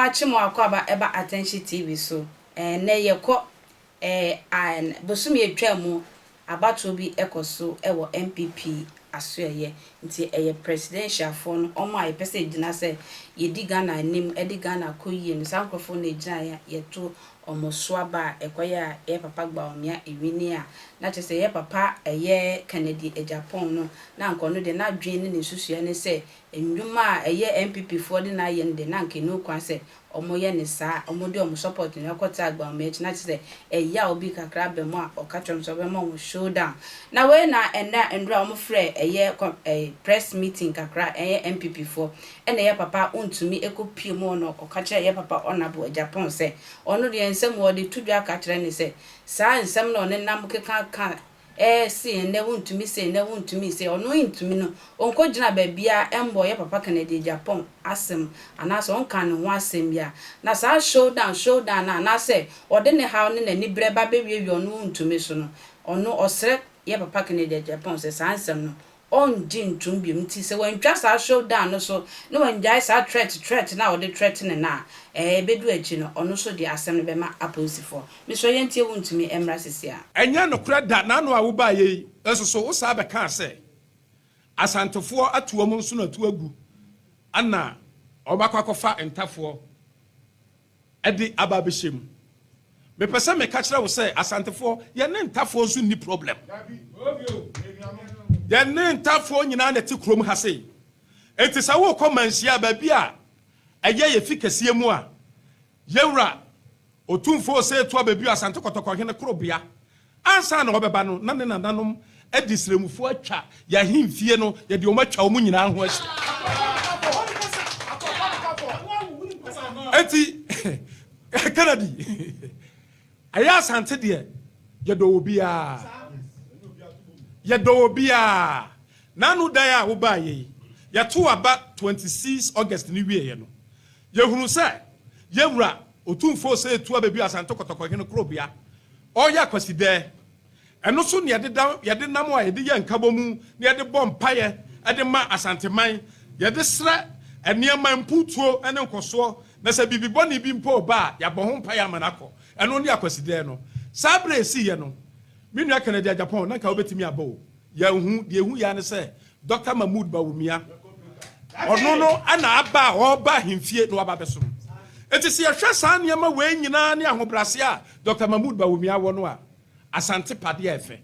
achi mo akwaba eba Attention TV so na yekọ bosumi etwa mu abato bi ekoso ewo MPP asoye nti presidential fo no omo aye pese gina se yedi Ghana anim edi Ghana koyie no sankrofo na gina ya yeto omosoaba ekoya papa gba omia ewini a na chese ye papa Kennedy Agyapong no na nkono de na dwen ne susua ne se enwuma MPP fo de na ye de na nke no kwan se omoye ne saa omode omo support ne akota agba omia na chese obi kakra be mo a okatwom so be mo showdown na we na endra omo frɛ press meeting kakra MPP fo ene papa Wontumi ekopie mo no okache papa Honorable Agyapong se ono de nsem wo de tudwa kakra ne se saa nsem no ne nam keka ka si ne Wontumi se ono ntumi no onko gina ba bia embo papa Kennedy Agyapong asem anaso onka ne ho asem bia na saa showdown na se ode ne haw ne nani breba be wie ono Wontumi so no ono osre papa Kennedy Agyapong se saa nsem no on din tumbim ti se when just a showdown no so no when guys are threat na ode threat ne na bedu achi no ono so de asem ne be ma aposifo me so yentie Wontumi emra sisia enya no kra da na no a wo ba ye eso wo sa be kan se asantofo atuo mu nso na atu agu ana obakwakofa entafo edi ababeshem me pese me ka kire wo se asantofo ye ne entafo nso ni problem ya ne ntafo nyina na ti krom ha sei enti sa wo komansia ba bia ye fikase mu a yewra otumfo se to ba bia asante kotoko hene krobia ansa na obeba no na ne nananom adisremufo atwa ya himfie no ye de omatwa omu nyina ho asi enti Kennedy aya asante de ye do obia nanu daya wo ba ye to aba 26 August ni wie ye no ye hunu se yewura otumfo se to aba bi asante kotoko hene krobia oya kwaside eno so ne yede nam a yede ye nkabomu ne yede bompaye ede ma asanteman yede sra eniema mputuo ene nkoso na se bibiboni bi mpo ba ya bo ho mpaye amanako eno ne akwaside no sabre si ye no Minu Kennedy Agyapong na ka obetimi abo ya hu de hu ya ne se Dr. Mahmoud Bawumia ono no ana aba oba himfie no aba beso enti se yehwe saa niam we nyina ne ahobrase a Dr. Mahmoud Bawumia wo no a asante pade efe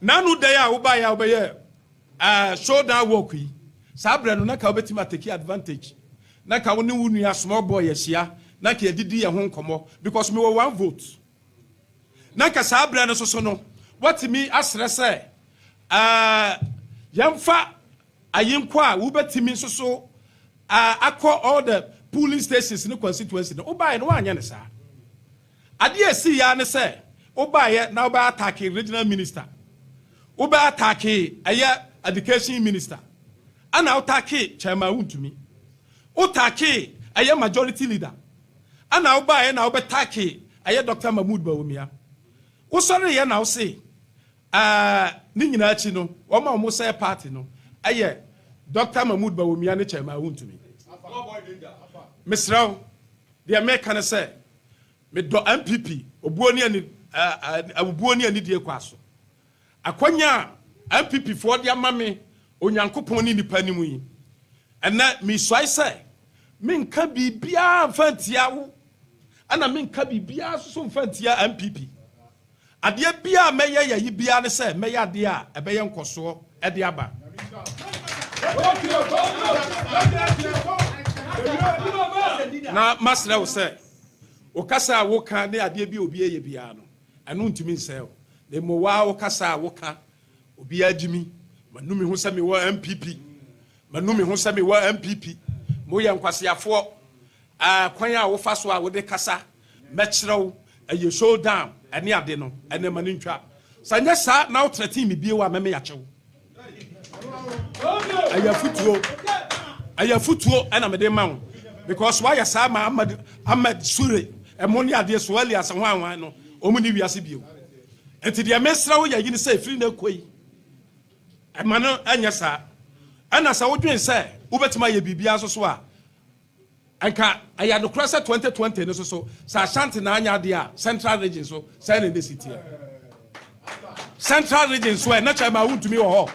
nanu dey a wo ba ya obeye showdown work yi sabre no na ka obetimi take advantage na ka wo ne wu nua small boy yehia na ka edidi ye ho nkomo because me wo one vote nanka saabra no so no watimi asre se yamfa ayinko a wo betimi so akọ all the polling stations in the constituency no obaye no anya ne sa ade esi ya ne se obaye na oba attack regional minister oba attack education minister ana attack chairman Wontumi attack majority leader ana obaye na oba attack Dr. Mahmoud Bawumia usori ye na usi ni nyina achi no woma omo say party no Dr. Mahmoud Bawumia ne chairman Wontumi Misraw de America ne say me do MPP obuoni ani die kwaso akwanya MPP for de amame onyankopon ni nipa ni mu yi ena me swai say me nka bibia mfantia wo ana me nka bibia so mfantia MPP ade bia meye yayi bia ne se meye ade a ebeye nkoso ede aba na masra wo se o kasa wo ka ne ade bia obi eye bia no anu ntimi nsel le mo wa wo kasa wo ka obi agimi manumi ho se me wo MPP manumi ho se me wo MPP mo ye nkwasiafo kwan a wo fa so a wo de kasa mekrew aye showdown ene ade no ene mani ntwa sanya sa na wo 13 me bie wa meme ya chew ayafutuo ena me de ma because why sa ma Ahmed Sure emoni ade so ali asa hwan no omuni wiase bio enti de mesra wo ya yini say free na koi emano anya sa ana sa wo dwen say wo betima ye bibia so a anka aya no krasa 2020 no so sa Ashanti na anya de a central region so say in the city central region so na chama Wontumi wo ho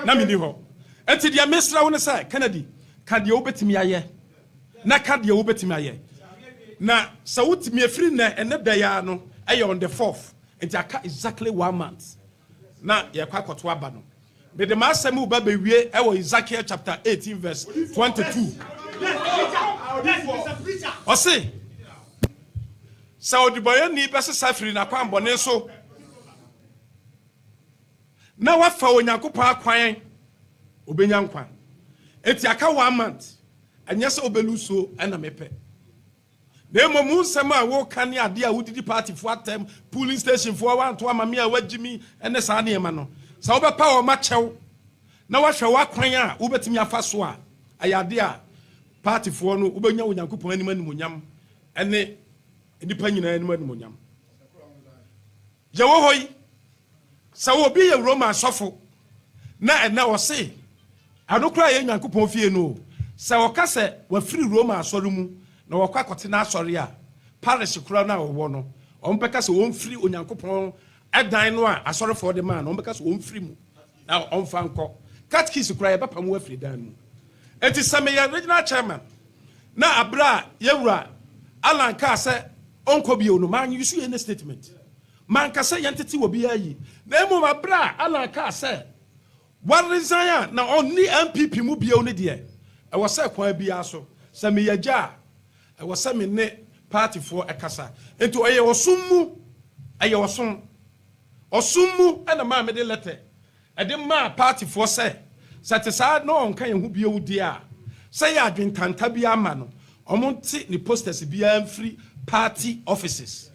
na mini ho enti dia mesra wo ne say Kennedy ka de obetimi aye na ka de obetimi aye na sa wotimi afiri na ene da ya no aye on the 4th enti aka exactly 1 month na ye kwa koto aba no be the masem uba be wie e wo Ezekiel chapter 18 verse 22 Ose sa odiboye ni be safiri na kwa mbone so na wafa onyankopon akwan obenya nkwa enti aka 1 month anya se obeluso na mepe na emomu nsem a wo kan ya de a wudidi party fo atem polling station fo wanto amame a wagimi ene sa na ema no sa wo bepa wo machew na wahwe wakwan a wo betimi afa so a ayade a party fo no wo benya onyankopon anim animonyam ene nipa nyina anim animonyam je wo hoyi sa wo bi ye Roma asofo na ena wo se anokra ye nyankopon fie no sa wo kase wa free Roma asoro mu na wakwa kote na asore a parish kura na wo no ompeka se won free onyankopon edan no a asore for the man ompeka se won free mu na onfa nko catechist kura ye bapa mu afri dan mu enti same ya regional chairman na abra yewura Alan ka se onko bi no man you see any statement man ka se yentete wo bi ayi na emu abra Alan ka se one resign na onni MPP mu bi o ne de e wo se kwa bi aso same ya ja e wo se me ne party for ekasa enti oye osummu aye osummu na ma me de letter e de ma party for se satisa no onka ye hu bi o de a se ya adwentanta bi ama no omonti ni posters bi am free party offices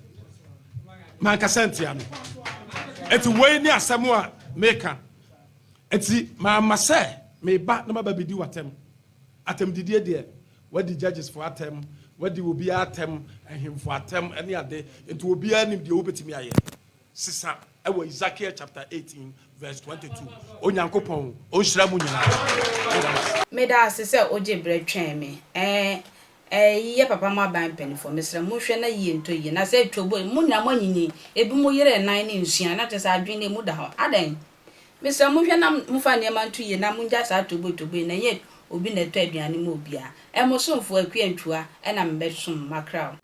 man ka sentia no enti we ni asemo a meka enti ma mase me ba na ma ba bidi watem atem didie de what the judges for atem what the obi atem and him for atem any ade enti obi anim de obetimi aye sisa e wo Ezekiel chapter 18 verse 22 onyankopon onhira mu nyina me da se oje bretwen me ye papa ma ban penifo mesra mo hwe na yie nto yie na se twobo mo nya mo nyinyi ebi mo yere nan ne nsua na tesa adwene mu da ho adan mesra mo hwe na mo fa ne ma nto yie na mo nja sa twobo na ye obi na to aduane mo obia mo somfo akua ntwa na mbe som makra